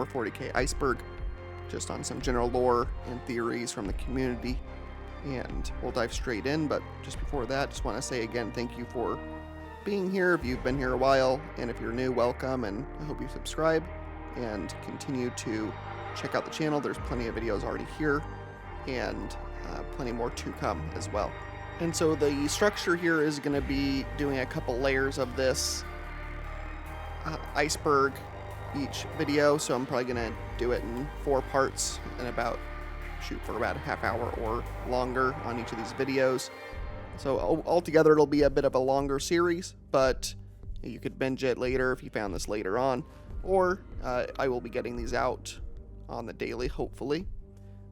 Warhammer 40k Iceberg, just on some general lore and theories from the community. And we'll dive straight in, but just before that, just want to say again, thank you for being here if you've been here a while, and if you're new, welcome, and I hope you subscribe and continue to check out the channel. There's plenty of videos already here, and plenty more to come as well. And so the structure here is going to be doing a couple layers of this Iceberg each video, so I'm probably going to do it in 4 parts and shoot for about a half hour or longer on each of these videos. So altogether it'll be a bit of a longer series, but you could binge it later if you found this later on, or I will be getting these out on the daily, hopefully,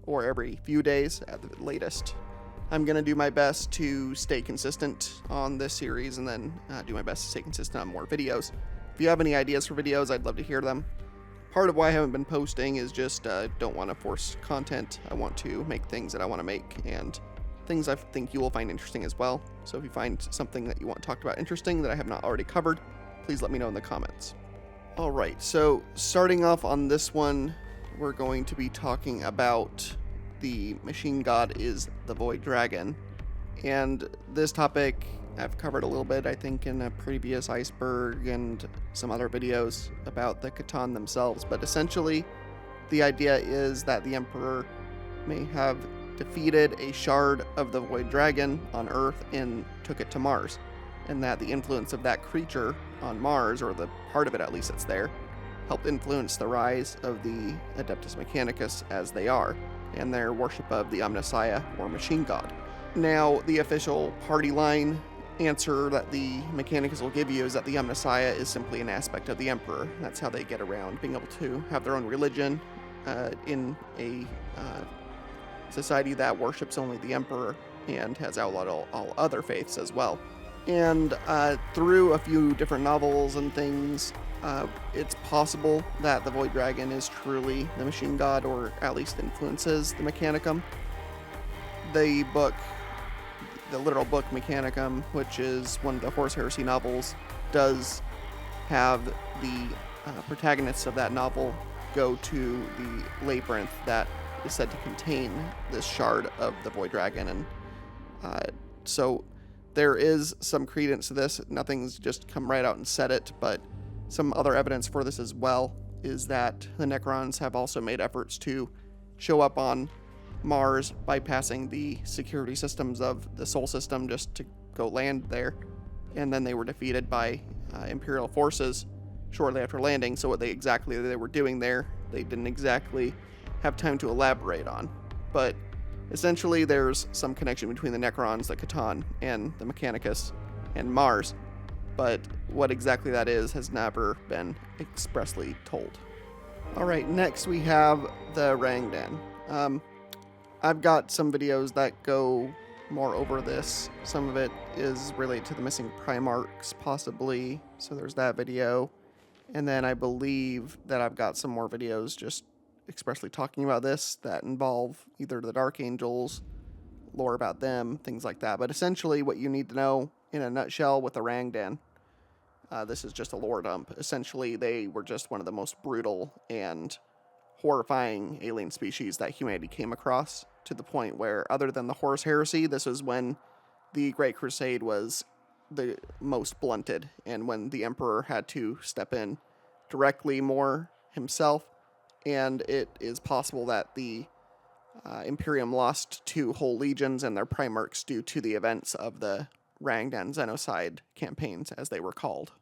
or every few days at the latest. I'm going to do my best to stay consistent on this series, and then do my best to stay consistent on more videos. If you have any ideas for videos, I'd love to hear them. Part of why I haven't been posting is just don't want to force content. I want to make things that I want to make, and things I think you will find interesting as well. So if you find something that you want talked about interesting that I have not already covered, please let me know in the comments. Alright, so starting off on this one, we're going to be talking about the machine god is the Void Dragon. And this topic I've covered a little bit, I think, in a previous Iceberg and some other videos about the Catan themselves. But essentially, the idea is that the Emperor may have defeated a shard of the Void Dragon on Earth and took it to Mars, and that the influence of that creature on Mars, or the part of it at least that's there, helped influence the rise of the Adeptus Mechanicus as they are, and their worship of the Omnissiah, or Machine God. Now, the official party line answer that the Mechanicus will give you is that the Omnissiah is simply an aspect of the Emperor. That's how they get around being able to have their own religion in a society that worships only the Emperor and has outlawed all other faiths as well. And through a few different novels and things, it's possible that the Void Dragon is truly the machine god, or at least influences the Mechanicum. The literal book Mechanicum, which is one of the Horus Heresy novels, does have the protagonists of that novel go to the labyrinth that is said to contain this shard of the Void Dragon, and so there is some credence to this. Nothing's just come right out and said it, but some other evidence for this as well is that the Necrons have also made efforts to show up on Mars, bypassing the security systems of the Sol system just to go land there, and then they were defeated by Imperial forces shortly after landing. So what they were doing there, they didn't exactly have time to elaborate on, but essentially there's some connection between the Necrons, the Catan, and the Mechanicus and Mars, but what exactly that is has never been expressly told. Alright, next we have the Rangdan. I've got some videos that go more over this. Some of it is related to the missing primarchs, possibly, so there's that video. And then I believe that I've got some more videos just expressly talking about this that involve either the Dark Angels, lore about them, things like that. But essentially what you need to know in a nutshell with the Rangdan, this is just a lore dump. Essentially, they were just one of the most brutal and horrifying alien species that humanity came across, to the point where, other than the Horus Heresy, this was when the Great Crusade was the most blunted, and when the Emperor had to step in directly more himself. And it is possible that the Imperium lost 2 whole legions and their primarchs due to the events of the Rangdan Xenocide campaigns, as they were called.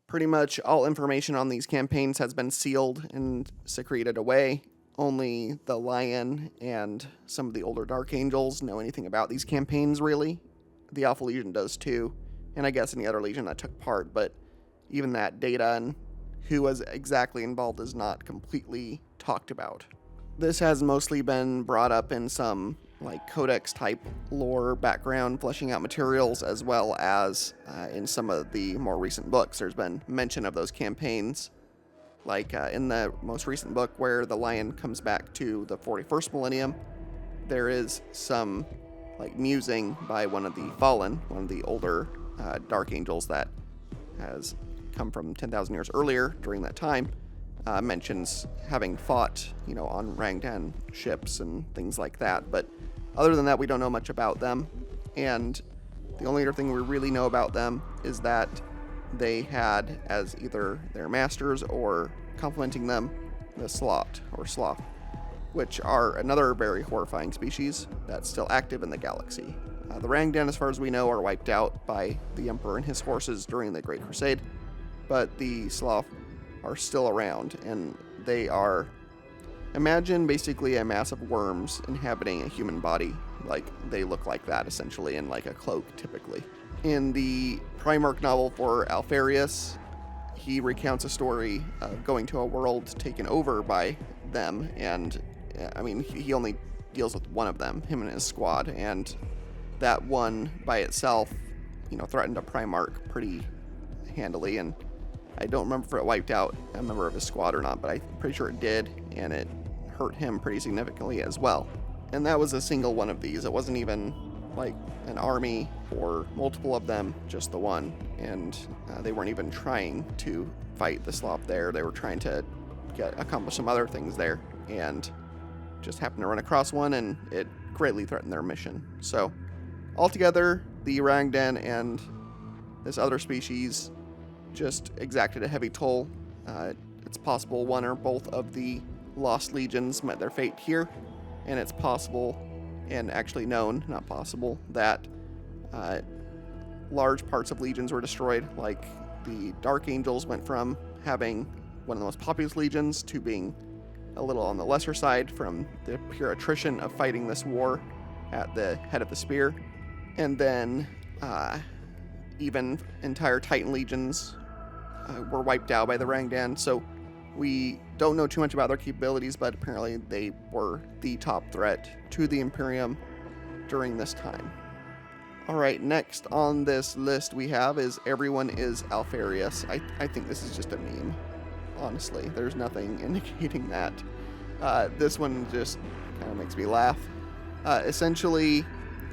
Pretty much all information on these campaigns has been sealed and secreted away. Only the Lion and some of the older Dark Angels know anything about these campaigns, really. The Alpha Legion does too, and I guess any other Legion that took part, but even that data and who was exactly involved is not completely talked about. This has mostly been brought up in some codex type lore background fleshing out materials, as well as in some of the more recent books. There's been mention of those campaigns, in the most recent book where the Lion comes back to the 41st millennium. There is some musing by one of the Fallen, one of the older Dark Angels that has come from 10,000 years earlier during that time, mentions having fought, on Rangdan ships and things like that. But other than that, we don't know much about them. And the only other thing we really know about them is that they had as either their masters or complementing them the Sloth, which are another very horrifying species that's still active in the galaxy. The Rangdan, as far as we know, are wiped out by the Emperor and his forces during the Great Crusade, but the Sloth are still around, and they are, imagine basically a mass of worms inhabiting a human body. Like, they look like that, essentially, in like a cloak, typically. In the Primarch novel for Alpharius, he recounts a story of going to a world taken over by them, and he only deals with one of them, him and his squad, and that one by itself, threatened a Primarch pretty handily, and I don't remember if it wiped out a member of his squad or not, but I'm pretty sure it did, and it hurt him pretty significantly as well. And that was a single one of these. It wasn't even like an army or multiple of them, just the one. And they weren't even trying to fight the Sloth there. They were trying to accomplish some other things there, and just happened to run across one, and it greatly threatened their mission. So altogether, the Rangdan and this other species just exacted a heavy toll. It's possible one or both of the lost legions met their fate here, and it's possible, and actually known, not possible, that large parts of legions were destroyed. Like the Dark Angels went from having one of the most populous legions to being a little on the lesser side from the pure attrition of fighting this war at the head of the spear. And then even entire Titan legions were wiped out by the Rangdan. So we don't know too much about their capabilities, but apparently they were the top threat to the Imperium during this time. All right, next on this list we have is Everyone is Alpharius. I think this is just a meme, honestly. There's nothing indicating that. This one just kind of makes me laugh. Essentially,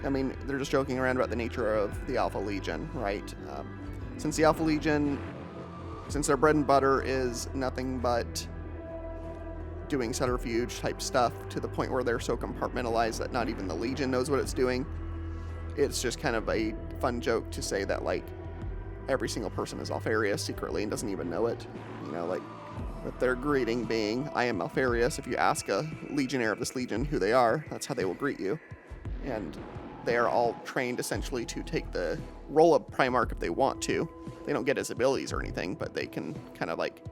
they're just joking around about the nature of the Alpha Legion, right? Since the Alpha Legion, since their bread and butter is nothing but doing subterfuge type stuff to the point where they're so compartmentalized that not even the Legion knows what it's doing, it's just kind of a fun joke to say that, like, every single person is Alpharius secretly and doesn't even know it. With their greeting being, I am Alpharius. If you ask a legionnaire of this legion who they are, that's how they will greet you. And they are all trained essentially to take the role of Primarch if they want to. They don't get his abilities or anything, but they can kind of like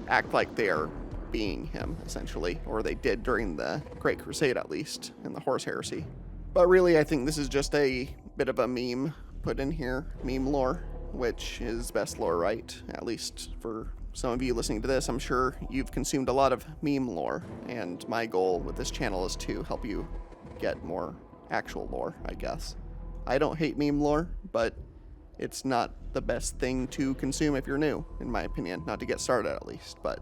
act like they are being him, essentially, or they did during the Great Crusade, at least, in the Horus Heresy. But really, I think this is just a bit of a meme put in here, meme lore, which is best lore, right? At least for some of you listening to this, I'm sure you've consumed a lot of meme lore, and my goal with this channel is to help you get more actual lore, I guess. I don't hate meme lore, but it's not the best thing to consume if you're new, in my opinion. Not to get started, at least, but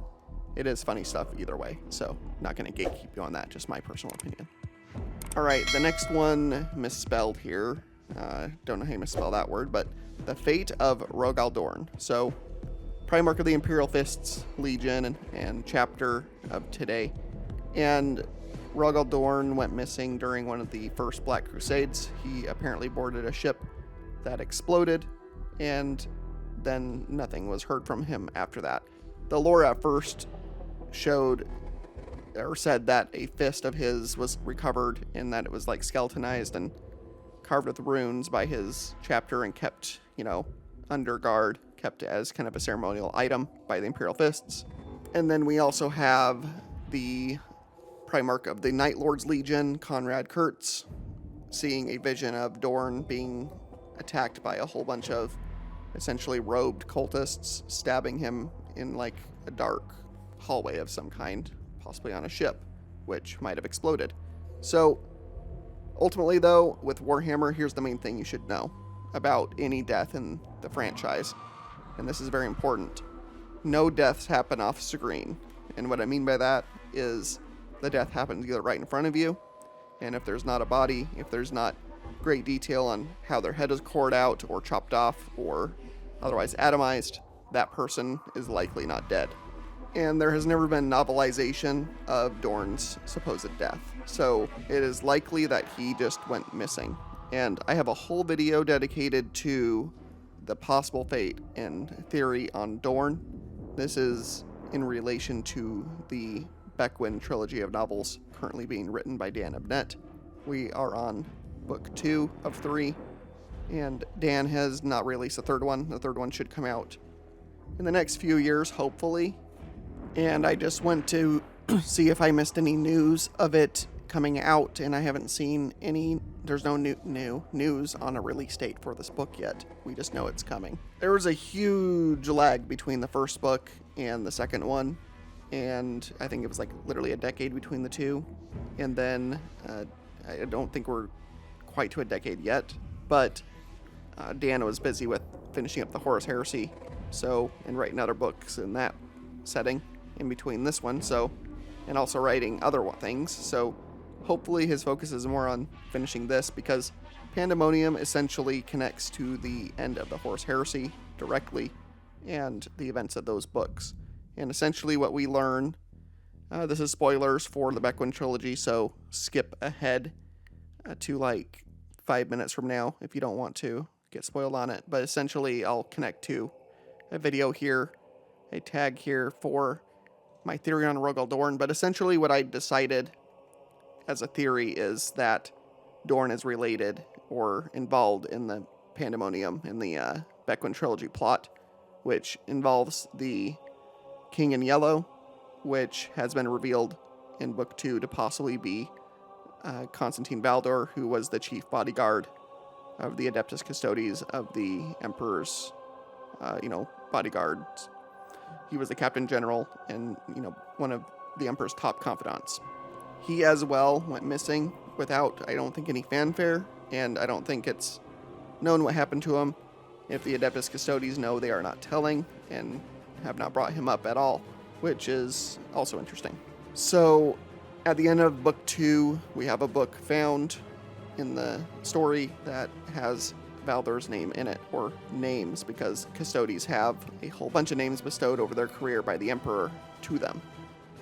it is funny stuff either way, so not going to gatekeep you on that, just my personal opinion. All right, the next one misspelled here. Don't know how you misspell that word, but the fate of Rogal Dorn. So, Primarch of the Imperial Fists Legion and chapter of today. And Rogal Dorn went missing during one of the first Black Crusades. He apparently boarded a ship that exploded, and then nothing was heard from him after that. The lore at first showed or said that a fist of his was recovered and that it was like skeletonized and carved with runes by his chapter and kept, under guard, kept as kind of a ceremonial item by the Imperial Fists. And then we also have the Primarch of the Night Lord's Legion, Conrad Curze, seeing a vision of Dorn being attacked by a whole bunch of essentially robed cultists, stabbing him in like a dark hallway of some kind, possibly on a ship, which might have exploded. So, ultimately though, with Warhammer, here's the main thing you should know about any death in the franchise, and this is very important. No deaths happen off screen, and what I mean by that is the death happens either right in front of you, and if there's not a body, if there's not great detail on how their head is cored out or chopped off or otherwise atomized, that person is likely not dead. and there has never been novelization of Dorn's supposed death. So it is likely that he just went missing. And I have a whole video dedicated to the possible fate and theory on Dorn. This is in relation to the Bequin trilogy of novels currently being written by Dan Abnett. We are on book 2 of 3, and Dan has not released the third one. The third one should come out in the next few years, hopefully. And I just went to see if I missed any news of it coming out, and I haven't seen any. There's no new news on a release date for this book yet. We just know it's coming. There was a huge lag between the first book and the second one, and I think it was like literally a decade between the two. And then I don't think we're quite to a decade yet, but Dan was busy with finishing up the Horus Heresy, and writing other books in that setting in between this one, and also writing other things. So hopefully his focus is more on finishing this, because Pandemonium essentially connects to the end of the Horus Heresy directly and the events of those books. And essentially what we learn, this is spoilers for the Bequin trilogy, so skip ahead to like 5 minutes from now if you don't want to get spoiled on it. But essentially I'll connect to a video here, a tag here for my theory on Rogal Dorn. But essentially what I decided as a theory is that Dorn is related or involved in the Pandemonium in the Bequin trilogy plot, which involves the King in Yellow, which has been revealed in book 2 to possibly be Constantine Valdor, who was the chief bodyguard of the Adeptus Custodes of the Emperor's bodyguards. He was the captain general and one of the Emperor's top confidants. He as well went missing without, I don't think, any fanfare, and I don't think it's known what happened to him. If the Adeptus Custodes know, they are not telling and have not brought him up at all, which is also interesting. So at the end of book 2, we have a book found in the story that has Valdor's name in it, or names, because Custodes have a whole bunch of names bestowed over their career by the Emperor to them.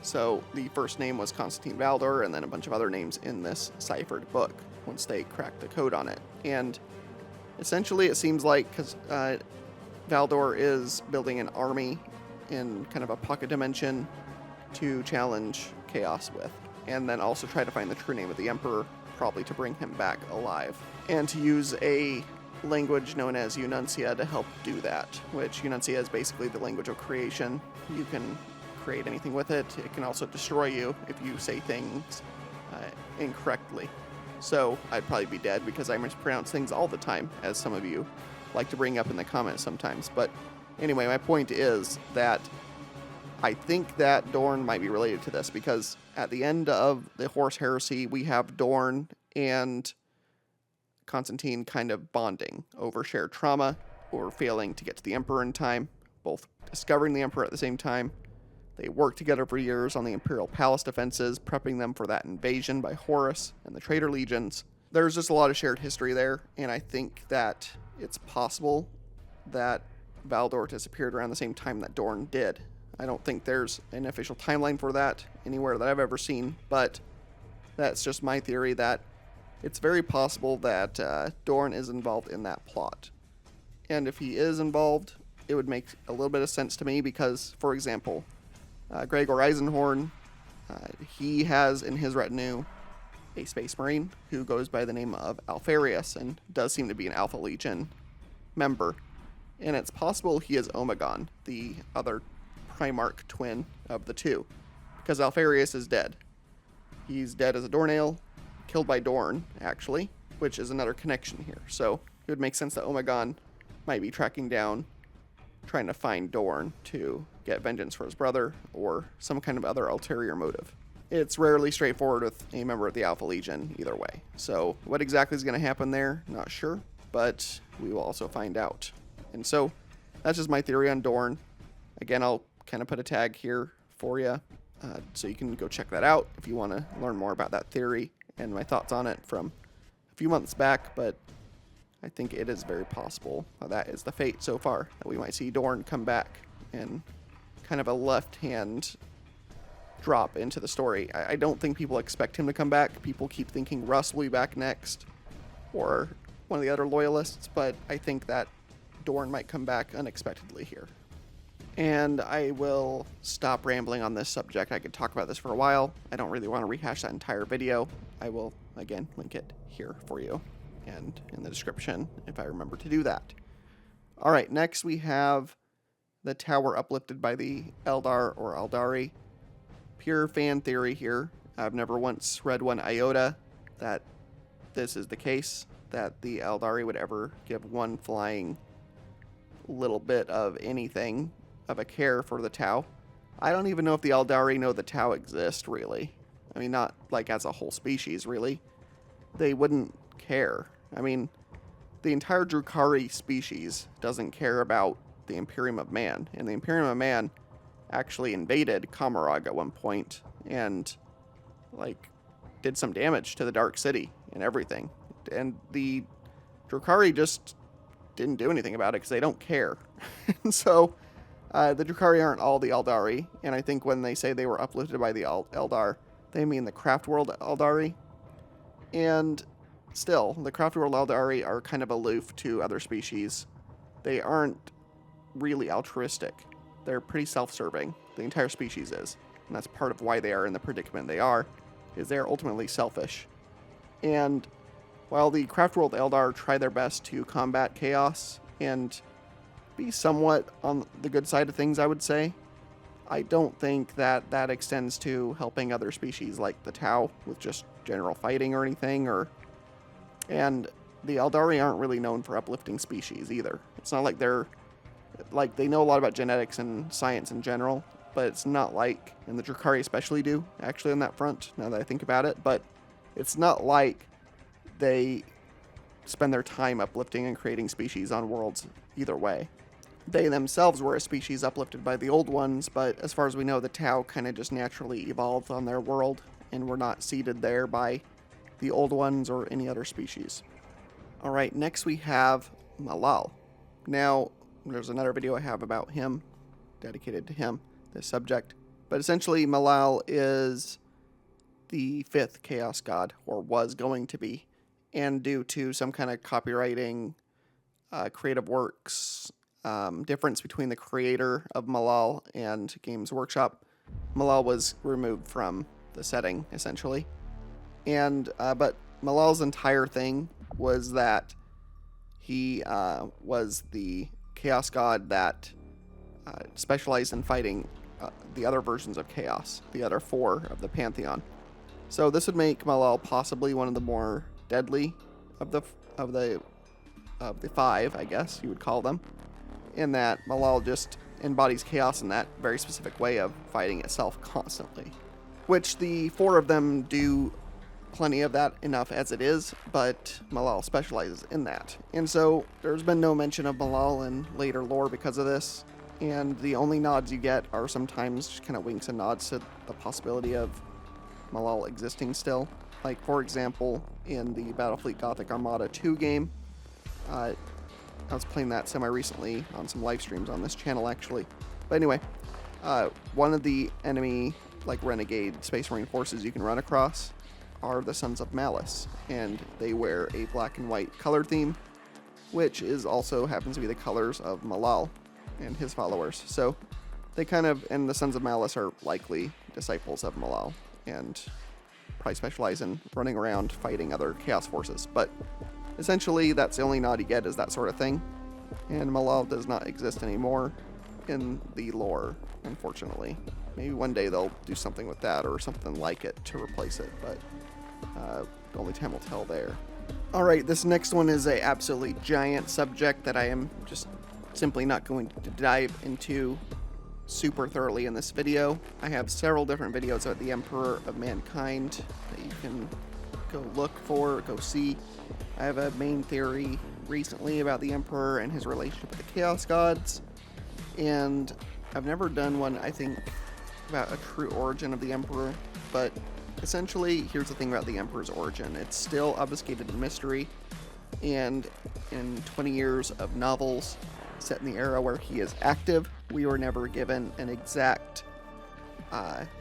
So the first name was Constantine Valdor, and then a bunch of other names in this ciphered book once they cracked the code on it. And essentially it seems like Valdor is building an army in kind of a pocket dimension to challenge Chaos with, and then also try to find the true name of the Emperor, probably to bring him back alive, and to use a language known as Ununcia to help do that, which Ununcia is basically the language of creation. You can create anything with it. It can also destroy you if you say things incorrectly. So I'd probably be dead because I mispronounce things all the time, as some of you like to bring up in the comments sometimes. But anyway, my point is that I think that Dorn might be related to this, because at the end of the Horus Heresy, we have Dorn and Constantine kind of bonding over shared trauma or failing to get to the Emperor in time, both discovering the Emperor at the same time. They worked together for years on the Imperial Palace defenses, prepping them for that invasion by Horus and the Traitor Legions. There's just a lot of shared history there, and I think that it's possible that Valdor disappeared around the same time that Dorn did. I don't think there's an official timeline for that anywhere that I've ever seen, but that's just my theory, that it's very possible that Dorn is involved in that plot. And if he is involved, it would make a little bit of sense to me because, for example, Gregor Eisenhorn, he has in his retinue a Space Marine who goes by the name of Alpharius and does seem to be an Alpha Legion member. And it's possible he is Omegon, the other Primarch twin of the two, because Alpharius is dead. He's dead as a Dornail, killed by Dorn, actually, which is another connection here. So it would make sense that Omegon might be tracking down, trying to find Dorn to get vengeance for his brother, or some kind of other ulterior motive. It's rarely straightforward with a member of the Alpha Legion either way. So what exactly is going to happen there, not sure, but we will also find out. And so that's just my theory on Dorn. Again, I'll kind of put a tag here for you, so you can go check that out if you want to learn more about that theory and my thoughts on it from a few months back. But I think it is very possible that is the fate so far, that we might see Dorn come back and kind of a left-hand drop into the story. I don't think people expect him to come back. People keep thinking Russ will be back next, or one of the other loyalists, but I think that Dorn might come back unexpectedly here. And I will stop rambling on this subject. I could talk about this for a while. I don't really want to rehash that entire video. I will, again, link it here for you and in the description if I remember to do that. All right, next we have the tower uplifted by the Eldar or Aeldari. Pure fan theory here. I've never once read one iota that this is the case, that the Aeldari would ever give one flying little bit of anything of a care for the Tau. I don't even know if the Aeldari know the Tau exist, really. I mean, not like as a whole species, really. They wouldn't care. I mean, the entire Drukhari species doesn't care about the Imperium of Man, and the Imperium of Man actually invaded Kamarag at one point and, like, did some damage to the Dark City and everything. And the Drukhari just didn't do anything about it because they don't care. And so the Drukhari aren't all the Aeldari, and I think when they say they were uplifted by the Eldar, they mean the Craft World Aeldari. And still, the Craft World Aeldari are kind of aloof to other species. They aren't really altruistic. They're pretty self-serving. The entire species is. And that's part of why they are in the predicament they are, is they're ultimately selfish. And while the Craft World Eldar try their best to combat chaos and be somewhat on the good side of things, I would say, I don't think that that extends to helping other species like the Tau with just general fighting or anything. And the Aeldari aren't really known for uplifting species either. It's not like they know a lot about genetics and science in general, but it's not like, and the Drukhari especially do, actually, on that front, now that I think about it, but it's not like they spend their time uplifting and creating species on worlds either way. They themselves were a species uplifted by the old ones, but as far as we know, the Tau kind of just naturally evolved on their world and were not seeded there by the old ones or any other species. All right, next we have Malal. Now, there's another video I have about him, dedicated to him, this subject. But essentially, Malal is the 5th Chaos God, or was going to be. And due to some kind of copywriting, creative works, difference between the creator of Malal and Games Workshop, Malal was removed from the setting, essentially. And but Malal's entire thing was that he was the Chaos God that specialized in fighting the other versions of Chaos, the other 4 of the Pantheon. So this would make Malal possibly one of the more deadly of the 5, I guess you would call them, in that Malal just embodies chaos in that very specific way of fighting itself constantly, which the 4 of them do plenty of that enough as it is, but Malal specializes in that. And so there's been no mention of Malal in later lore because of this, and the only nods you get are sometimes just kind of winks and nods to the possibility of Malal existing still. Like, for example, in the Battlefleet Gothic Armada 2 game, I was playing that semi-recently on some live streams on this channel, actually. But anyway, one of the enemy, like, renegade Space Marine forces you can run across are the Sons of Malus, and they wear a black and white color theme, which is also happens to be the colors of Malal and his followers. So they kind of, and the Sons of Malus are likely disciples of Malal, and probably specialize in running around fighting other chaos forces. But essentially, that's the only nod you get, is that sort of thing. And Malal does not exist anymore in the lore, unfortunately. Maybe one day they'll do something with that or something like it to replace it, but only time will tell there. Alright, this next one is a absolutely giant subject that I am just simply not going to dive into super thoroughly in this video. I have several different videos about the Emperor of Mankind that you can go look for, go see. I have a main theory recently about the Emperor and his relationship with the Chaos Gods, and I've never done one, I think, about a true origin of the Emperor, but essentially, here's the thing about the Emperor's origin. It's still obfuscated in mystery, and in 20 years of novels set in the era where he is active, we were never given an exact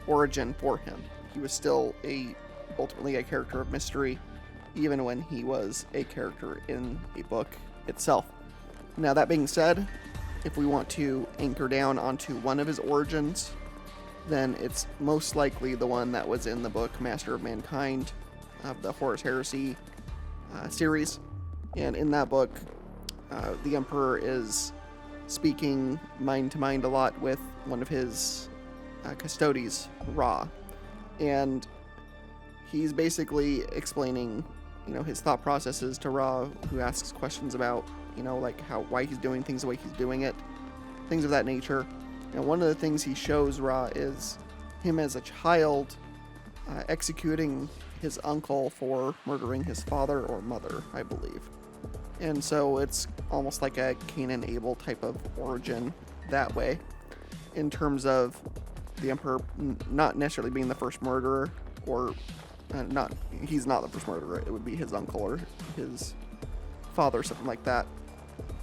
origin for him. He was still ultimately a character of mystery, even when he was a character in a book itself. Now, that being said, if we want to anchor down onto one of his origins, then it's most likely the one that was in the book Master of Mankind of the Horus Heresy series. And in that book, the Emperor is speaking mind to mind a lot with one of his custodes, Ra. And he's basically explaining, his thought processes to Ra, who asks questions about, like why he's doing things the way he's doing it, things of that nature. And one of the things he shows Ra is him as a child executing his uncle for murdering his father or mother, I believe. And so it's almost like a Cain and Abel type of origin that way, in terms of the Emperor not necessarily being the first murderer, or he's not the first murderer, it would be his uncle or his father, something like that.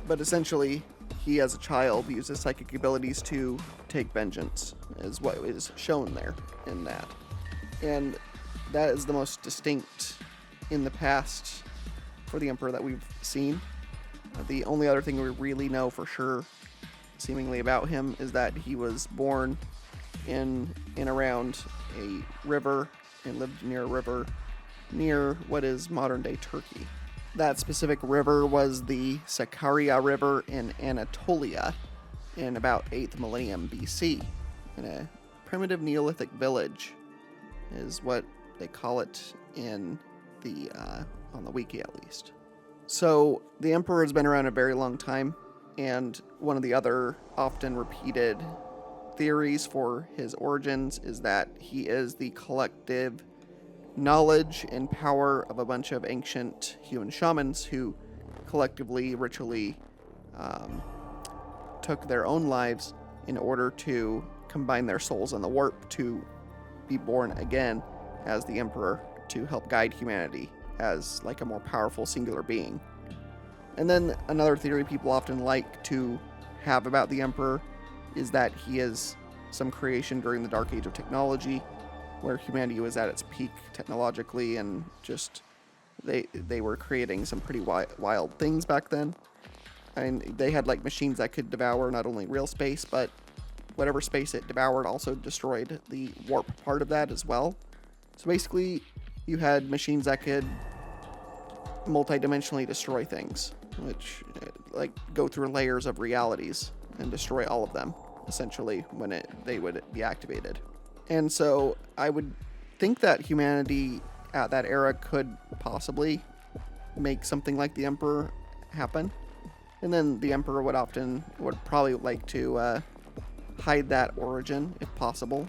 But essentially, he as a child uses psychic abilities to take vengeance, is what is shown there in that. And that is the most distinct in the past for the Emperor that we've seen. The only other thing we really know for sure, seemingly, about him is that he was born in around a river and lived near a river near what is modern-day Turkey. That specific river was the Sakarya River in Anatolia in about 8th millennium BC, in a primitive Neolithic village, is what they call it in the on the wiki at least. So the Emperor has been around a very long time, and one of the other often repeated theories for his origins is that he is the collective knowledge and power of a bunch of ancient human shamans who collectively, ritually took their own lives in order to combine their souls in the warp to be born again as the Emperor, to help guide humanity as like a more powerful singular being. And then another theory people often like to have about the Emperor is that he is some creation during the Dark Age of technology, where humanity was at its peak technologically, and just they were creating some pretty wild things back then. I mean, they had like machines that could devour not only real space, but whatever space it devoured also destroyed the warp part of that as well. So basically, you had machines that could multidimensionally destroy things, which like go through layers of realities and destroy all of them, essentially, when they would be activated. And so I would think that humanity at that era could possibly make something like the Emperor happen. And then the Emperor would probably like to hide that origin if possible.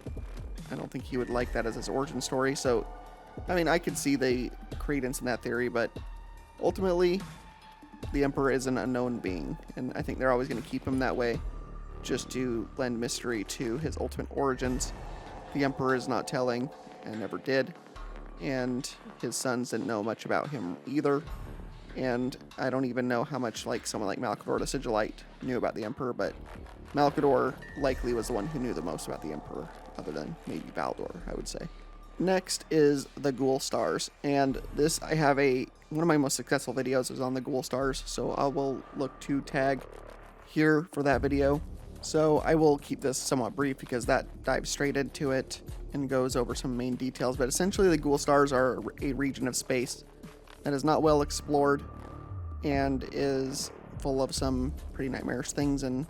I don't think he would like that as his origin story. So, I mean, I could see the credence in that theory, but ultimately, the Emperor is an unknown being, and I think they're always going to keep him that way, just to lend mystery to his ultimate origins. The Emperor is not telling, and never did, and his sons didn't know much about him either. And I don't even know how much someone like Malcador the Sigillite knew about the Emperor, but Malcador likely was the one who knew the most about the Emperor, other than maybe Baldor, I would say. Next is the Ghoul Stars, and this I have one of my most successful videos is on the Ghoul Stars, so I will look to tag here for that video. So I will keep this somewhat brief because that dives straight into it and goes over some main details, but essentially the Ghoul Stars are a region of space that is not well explored and is full of some pretty nightmarish things and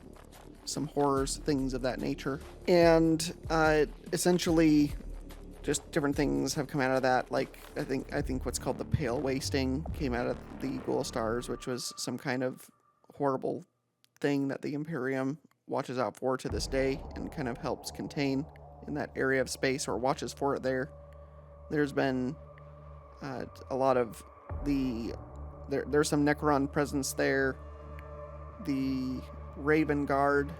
some horrors, things of that nature. And essentially just different things have come out of that. Like I think what's called the Pale Wasting came out of the Ghoul Stars, which was some kind of horrible thing that the Imperium watches out for to this day and kind of helps contain in that area of space, or watches for it there. There's been a lot of there's some Necron presence there. The Raven Guard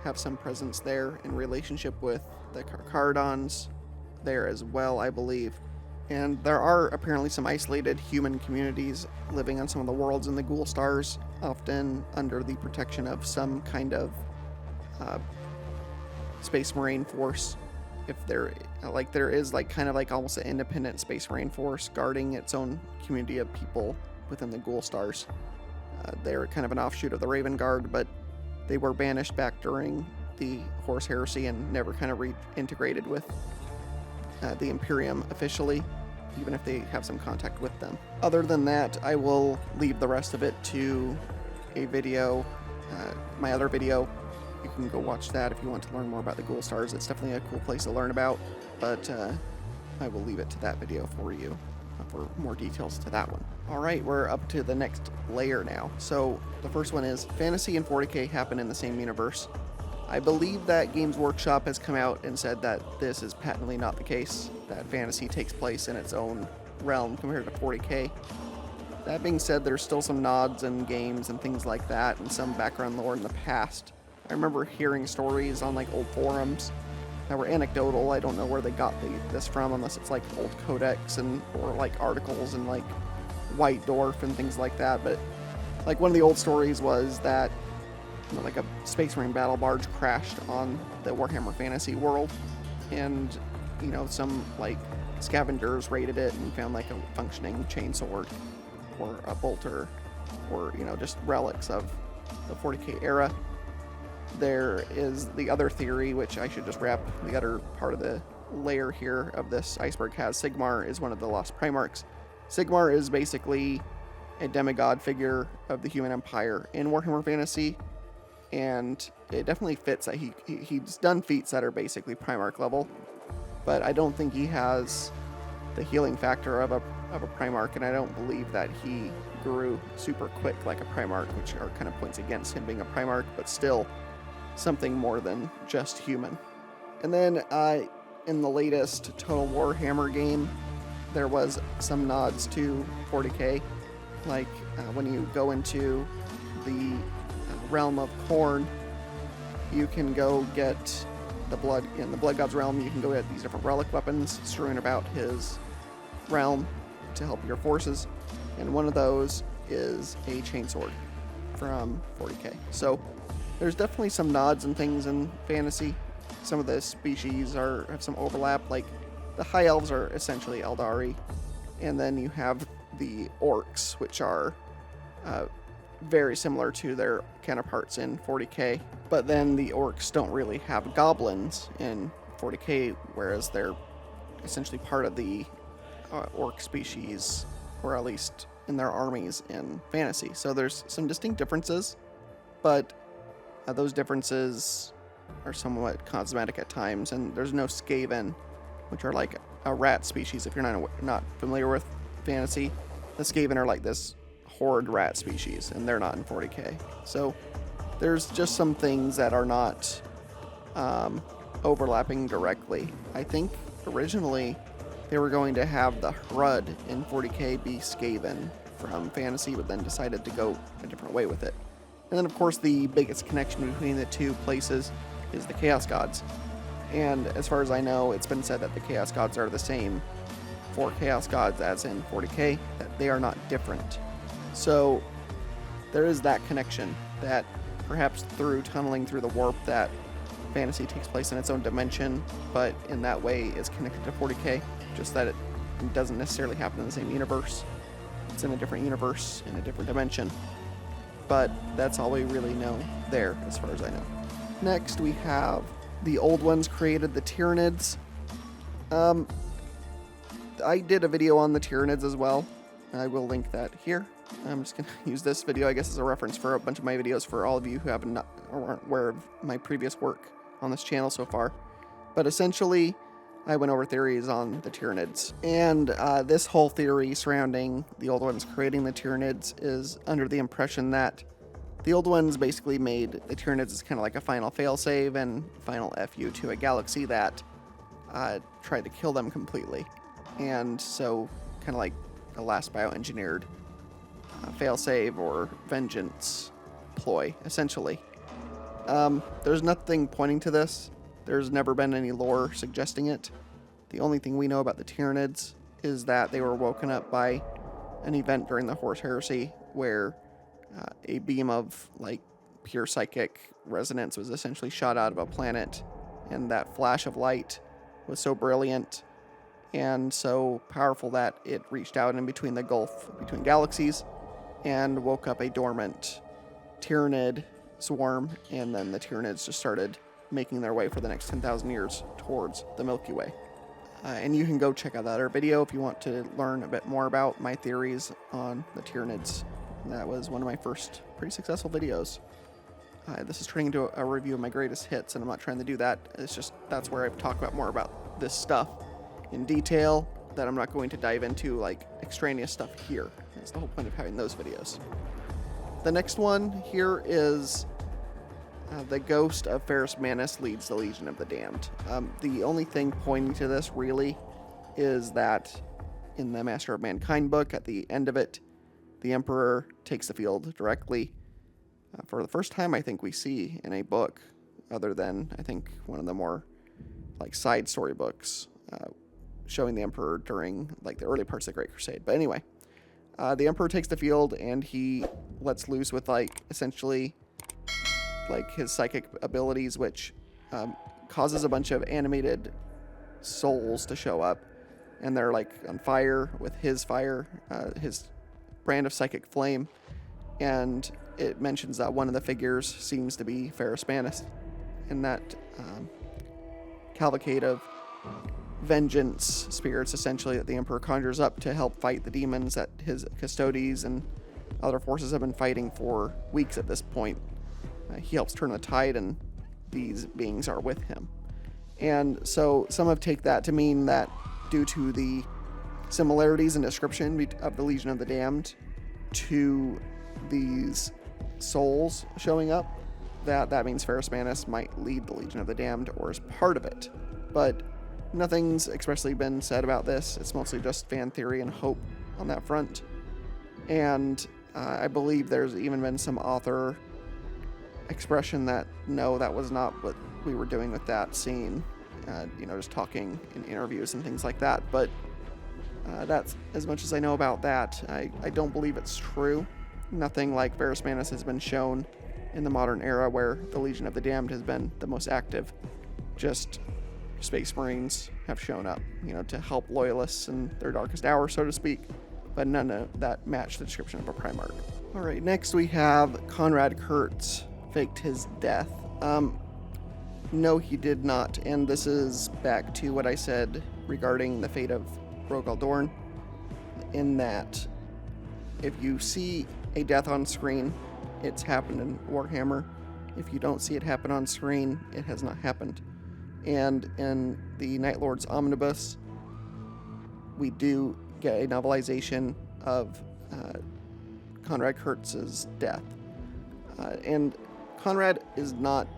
have some presence there in relationship with the Carcardons there as well, I believe. And there are apparently some isolated human communities living on some of the worlds in the Ghoul Stars, often under the protection of some kind of Space Marine force. If there is like kind of like almost an independent Space Marine force guarding its own community of people within the Ghoul Stars. They're kind of an offshoot of the Raven Guard, but they were banished back during the Horus Heresy and never kind of reintegrated with the Imperium officially, even if they have some contact with them. Other than that, I will leave the rest of it to a video, my other video. You can go watch that if you want to learn more about the Ghoul Stars. It's definitely a cool place to learn about, but I will leave it to that video for you for more details to that one. Alright, we're up to the next layer now. So the first one is Fantasy and 40k happen in the same universe. I believe that Games Workshop has come out and said that this is patently not the case, that Fantasy takes place in its own realm compared to 40k. That being said, there's still some nods and games and things like that, and some background lore in the past. I remember hearing stories on like old forums that were anecdotal. I don't know where they got this from, unless it's like old codex or like articles and like White Dwarf and things like that. But like one of the old stories was that like a Space Marine battle barge crashed on the Warhammer Fantasy world, and some like scavengers raided it and found like a functioning chainsword or a bolter, or just relics of the 40k era. There is the other theory, which I should just wrap the other part of the layer here of this iceberg has. Sigmar is one of the lost primarchs. Sigmar is basically a demigod figure of the human empire in Warhammer Fantasy, and it definitely fits that he's done feats that are basically primarch level, but I don't think he has the healing factor of a primarch, and I don't believe that he grew super quick like a primarch, which are kind of points against him being a primarch, but still something more than just human. And then in the latest Total Warhammer game, there was some nods to 40k, like when you go into the realm of Khorne, you can go get the blood in the Blood God's realm. You can go get these different relic weapons strewn about his realm to help your forces, and one of those is a chainsword from 40k. So there's definitely some nods and things in fantasy. Some of the species have some overlap, like the High Elves are essentially Aeldari, and then you have the Orcs, which are very similar to their counterparts in 40k, but then the Orcs don't really have goblins in 40k, whereas they're essentially part of the Orc species, or at least in their armies in fantasy. So there's some distinct differences, but those differences are somewhat cosmetic at times, and there's no Skaven, which are like a rat species. If you're not familiar with fantasy, the Skaven are like this horde rat species, and they're not in 40k. So there's just some things that are not overlapping directly. I think originally they were going to have the Hrud in 40k be Skaven from fantasy, but then decided to go a different way with it. And then, of course, the biggest connection between the two places is the Chaos Gods. And as far as I know, it's been said that the Chaos Gods are the same for Chaos Gods as in 40k, that they are not different. So there is that connection, that perhaps through tunneling through the warp, that fantasy takes place in its own dimension, but in that way is connected to 40k, just that it doesn't necessarily happen in the same universe. It's in a different universe, in a different dimension. But that's all we really know there, as far as I know. Next, we have the Old Ones created the Tyranids. I did a video on the Tyranids as well. I will link that here. I'm just going to use this video, I guess, as a reference for a bunch of my videos for all of you who aren't aware of my previous work on this channel so far. But essentially, I went over theories on the Tyranids. And this whole theory surrounding the Old Ones creating the Tyranids is under the impression that the Old Ones basically made the Tyranids as kind of like a final failsave and final FU to a galaxy that tried to kill them completely. And so, kind of like a last bioengineered failsave or vengeance ploy, essentially. There's nothing pointing to this. There's never been any lore suggesting it. The only thing we know about the Tyranids is that they were woken up by an event during the Horus Heresy where a beam of like pure psychic resonance was essentially shot out of a planet, and that flash of light was so brilliant and so powerful that it reached out in between the gulf between galaxies and woke up a dormant Tyranid swarm, and then the Tyranids just started making their way for the next 10,000 years towards the Milky Way. And you can go check out that other video if you want to learn a bit more about my theories on the Tyranids. That was one of my first pretty successful videos. This is turning into a review of my greatest hits, and I'm not trying to do that. It's just that's where I've talked about more about this stuff in detail that I'm not going to dive into like extraneous stuff here. That's the whole point of having those videos. The next one here is the ghost of Ferrus Manus leads the Legion of the Damned. The only thing pointing to this really is that in the Master of Mankind book, at the end of it, the Emperor takes the field directly. For the first time, I think we see in a book, other than I think one of the more like side story books, showing the Emperor during like the early parts of the Great Crusade. But anyway, the Emperor takes the field and he lets loose with like essentially like his psychic abilities, which causes a bunch of animated souls to show up, and they're like on fire with his fire, his brand of psychic flame. And it mentions that one of the figures seems to be Ferrus Manus, and that cavalcade of vengeance spirits essentially that the Emperor conjures up to help fight the demons that his custodies and other forces have been fighting for weeks at this point. He helps turn the tide, and these beings are with him. And so some have taken that to mean that due to the similarities in description of the Legion of the Damned to these souls showing up, that means Ferrus Manus might lead the Legion of the Damned or is part of it. But nothing's expressly been said about this. It's mostly just fan theory and hope on that front. And I believe there's even been some author expression that no, that was not what we were doing with that scene. Just talking in interviews and things like that. But that's as much as I know about that. I don't believe it's true. Nothing like Ferrus Manus has been shown in the modern era where the Legion of the Damned has been the most active. Just Space Marines have shown up, to help loyalists in their darkest hour, so to speak. But none of that matched the description of a Primarch. All right, next we have Conrad Curze faked his death. No, he did not. And this is back to what I said regarding the fate of Rogal Dorn, in that if you see a death on screen, it's happened in Warhammer. If you don't see it happen on screen, it has not happened. And in the Night Lord's Omnibus, we do get a novelization of Conrad Curze's death. And Conrad is not,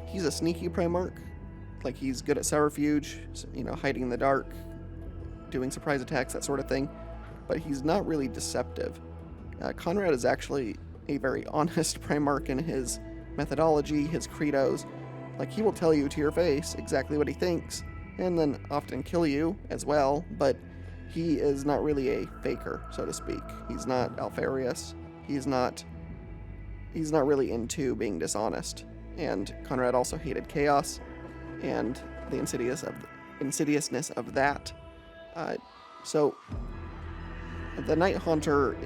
he's a sneaky Primarch. Like, he's good at subterfuge, hiding in the dark, doing surprise attacks, that sort of thing. But he's not really deceptive. Conrad is actually a very honest Primarch in his methodology, his credos. Like, he will tell you to your face exactly what he thinks, and then often kill you as well, but he is not really a faker, so to speak. He's not Alpharius. He's not really into being dishonest. And Conrad also hated chaos and the insidiousness of that. So the Night Haunter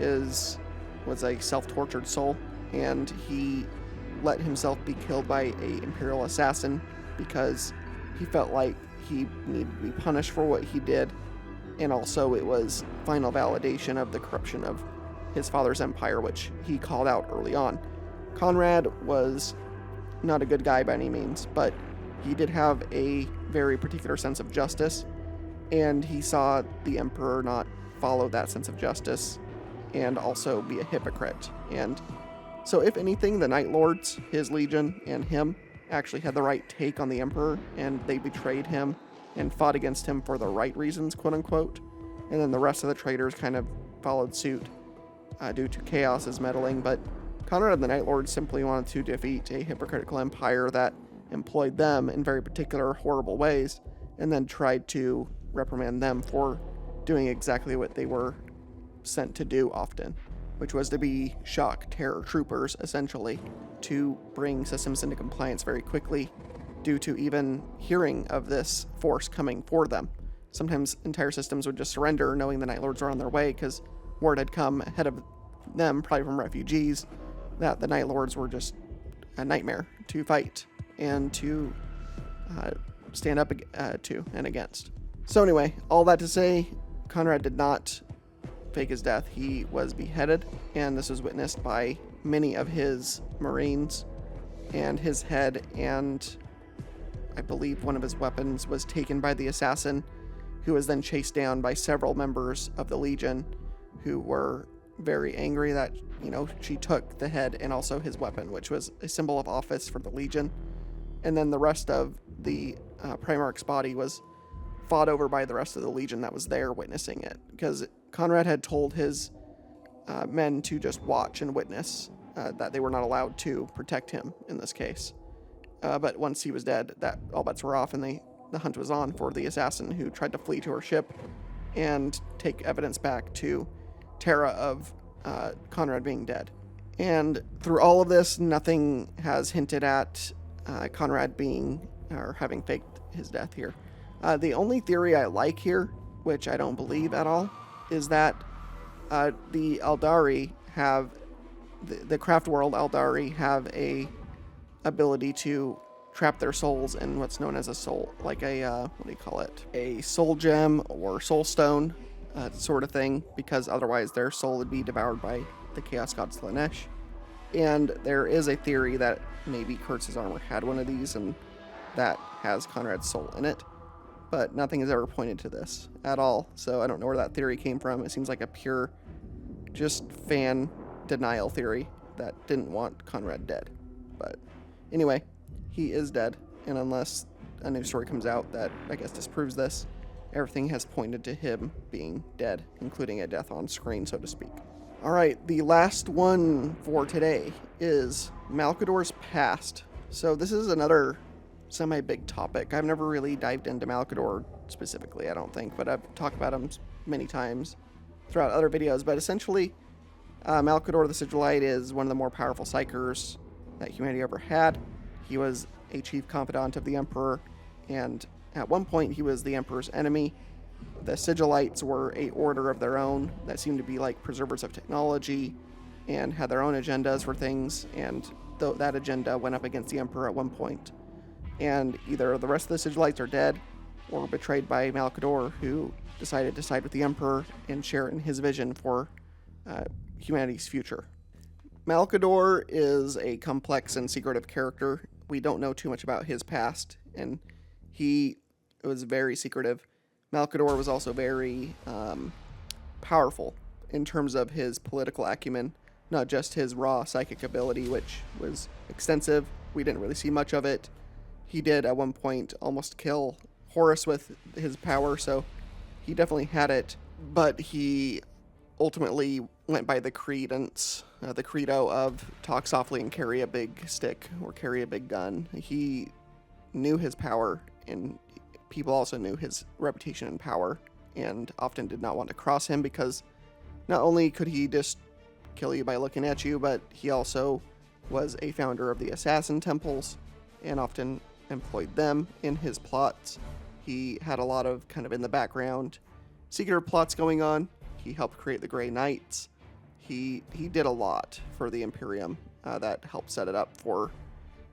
was a self-tortured soul, and he let himself be killed by a Imperial assassin because he felt like he needed to be punished for what he did, and also it was final validation of the corruption of his father's empire, which he called out early on. Conrad was not a good guy by any means, but he did have a very particular sense of justice, and he saw the Emperor not follow that sense of justice and also be a hypocrite. And so if anything, the Night Lords, his legion, and him actually had the right take on the Emperor, and they betrayed him and fought against him for the right reasons, quote-unquote. And then the rest of the traitors kind of followed suit due to Chaos's meddling. But Conrad and the Night Lords simply wanted to defeat a hypocritical empire that employed them in very particular horrible ways, and then tried to reprimand them for doing exactly what they were sent to do often. which was to be shock terror troopers, essentially, to bring systems into compliance very quickly due to even hearing of this force coming for them. Sometimes entire systems would just surrender knowing the Night Lords were on their way because word had come ahead of them, probably from refugees, that the Night Lords were just a nightmare to fight and to stand up to and against. So anyway, all that to say, Conrad did not fake his death. He was beheaded, and this was witnessed by many of his Marines, and his head and I believe one of his weapons was taken by the assassin, who was then chased down by several members of the Legion who were very angry that, she took the head and also his weapon, which was a symbol of office for the Legion. And then the rest of the primarch's body was fought over by the rest of the Legion that was there witnessing it, because Conrad had told his men to just watch and witness, that they were not allowed to protect him in this case. But once he was dead, that all bets were off, and the hunt was on for the assassin who tried to flee to her ship and take evidence back to Terra of Conrad being dead. And through all of this, nothing has hinted at Conrad being or having faked his death here. The only theory I like here, which I don't believe at all, is that the Aeldari have, the craft world Aeldari have a ability to trap their souls in what's known as a soul, like a, a soul gem or soul stone sort of thing, because otherwise their soul would be devoured by the chaos god Slanesh. And there is a theory that maybe Curze's armor had one of these, and that has Conrad's soul in it. But nothing has ever pointed to this at all, so I don't know where that theory came from. It seems like a pure, just fan denial theory that didn't want Conrad dead. But anyway, he is dead, and unless a new story comes out that I guess disproves this, everything has pointed to him being dead, including a death on screen, so to speak. Alright, the last one for today is Malcador's past. So this is another semi-big topic. I've never really dived into Malcador specifically, I don't think, but I've talked about him many times throughout other videos. But essentially, Malcador the Sigillite is one of the more powerful psychers that humanity ever had. He was a chief confidant of the Emperor, and at one point he was the Emperor's enemy. The Sigillites were a order of their own that seemed to be like preservers of technology and had their own agendas for things, and that agenda went up against the Emperor at one point. And either the rest of the Sigillites are dead or betrayed by Malcador, who decided to side with the Emperor and share in his vision for humanity's future. Malcador is a complex and secretive character. We don't know too much about his past, and he was very secretive. Malcador was also very powerful in terms of his political acumen, not just his raw psychic ability, which was extensive. We didn't really see much of it. He did at one point almost kill Horus with his power, so he definitely had it, but he ultimately went by the credence, the credo of talk softly and carry a big stick or carry a big gun. He knew his power, and people also knew his reputation and power, and often did not want to cross him, because not only could he just kill you by looking at you, but he also was a founder of the assassin temples and often employed them in his plots. He had a lot of kind of in the background secret plots going on. He helped create the Grey Knights. He did a lot for the Imperium that helped set it up for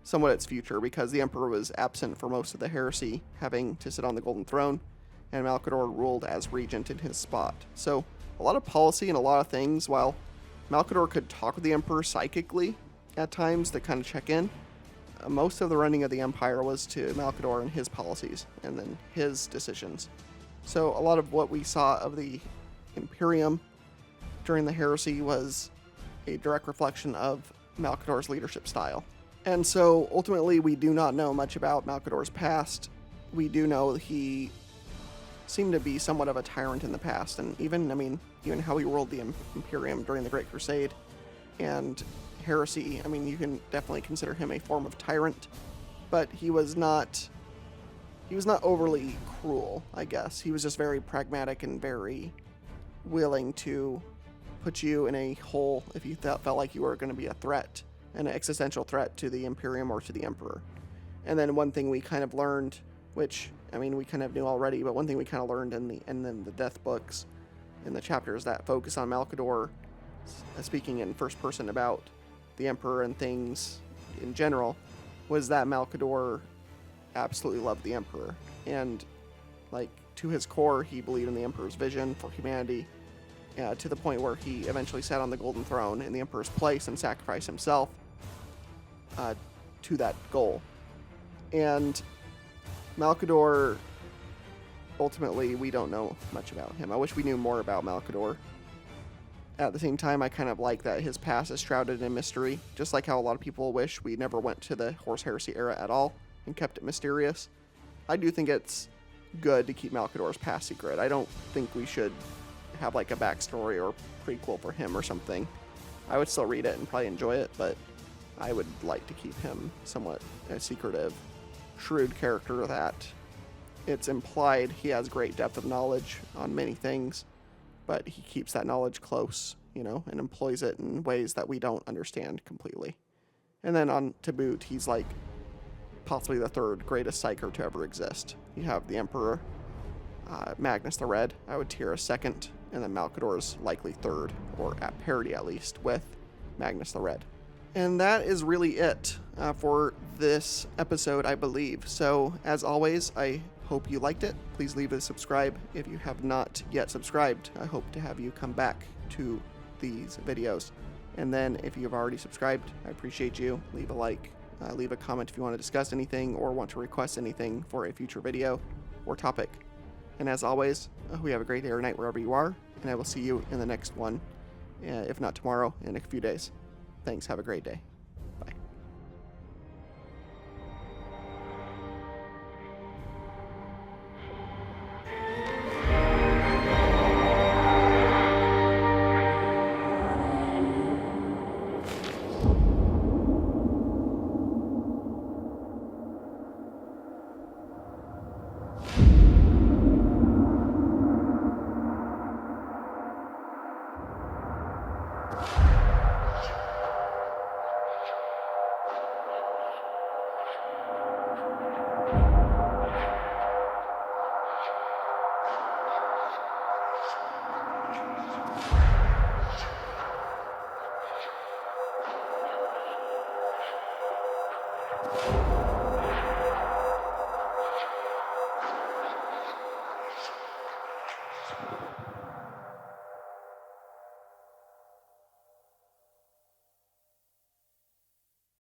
somewhat its future, because the Emperor was absent for most of the heresy, having to sit on the Golden Throne, and Malcador ruled as regent in his spot. So a lot of policy and a lot of things. While Malcador could talk with the Emperor psychically at times to kind of check in, most of the running of the Empire was to Malcador and his policies and then his decisions. So a lot of what we saw of the Imperium during the heresy was a direct reflection of Malcador's leadership style. And so ultimately we do not know much about Malcador's past. We do know he seemed to be somewhat of a tyrant in the past, and even how he ruled the Imperium during the Great Crusade and heresy. You can definitely consider him a form of tyrant, but he was not overly cruel, I guess. He was just very pragmatic and very willing to put you in a hole if you felt like you were going to be a threat, an existential threat to the Imperium or to the Emperor. And then one thing we kind of learned, which, I mean, we kind of knew already, but one thing we kind of learned in the death books, in the chapters that focus on Malcador, speaking in first person about the Emperor and things in general, was that Malcador absolutely loved the Emperor. And, like, to his core, he believed in the Emperor's vision for humanity, to the point where he eventually sat on the Golden Throne in the Emperor's place and sacrificed himself to that goal. And Malcador, ultimately, we don't know much about him. I wish we knew more about Malcador. At the same time, I kind of like that his past is shrouded in mystery, just like how a lot of people wish we never went to the Horse Heresy era at all and kept it mysterious. I do think it's good to keep Malcador's past secret. I don't think we should have like a backstory or prequel for him or something. I would still read it and probably enjoy it, but I would like to keep him somewhat a secretive, shrewd character that it's implied he has great depth of knowledge on many things, but he keeps that knowledge close, you know, and employs it in ways that we don't understand completely. And then on to boot, he's like possibly the third greatest psyker to ever exist. You have the Emperor, Magnus the Red, I would tier as second, and then Malcador's likely third, or at parity at least, with Magnus the Red. And that is really it for this episode, I believe. So, as always, I hope you liked it. Please leave a subscribe if you have not yet subscribed. I hope to have you come back to these videos. And then, if you've already subscribed, I appreciate you. Leave a like, leave a comment if you want to discuss anything or want to request anything for a future video or topic. And as always, I hope you have a great day or night wherever you are, and I will see you in the next one, if not tomorrow, in a few days. Thanks. Have a great day. Bye.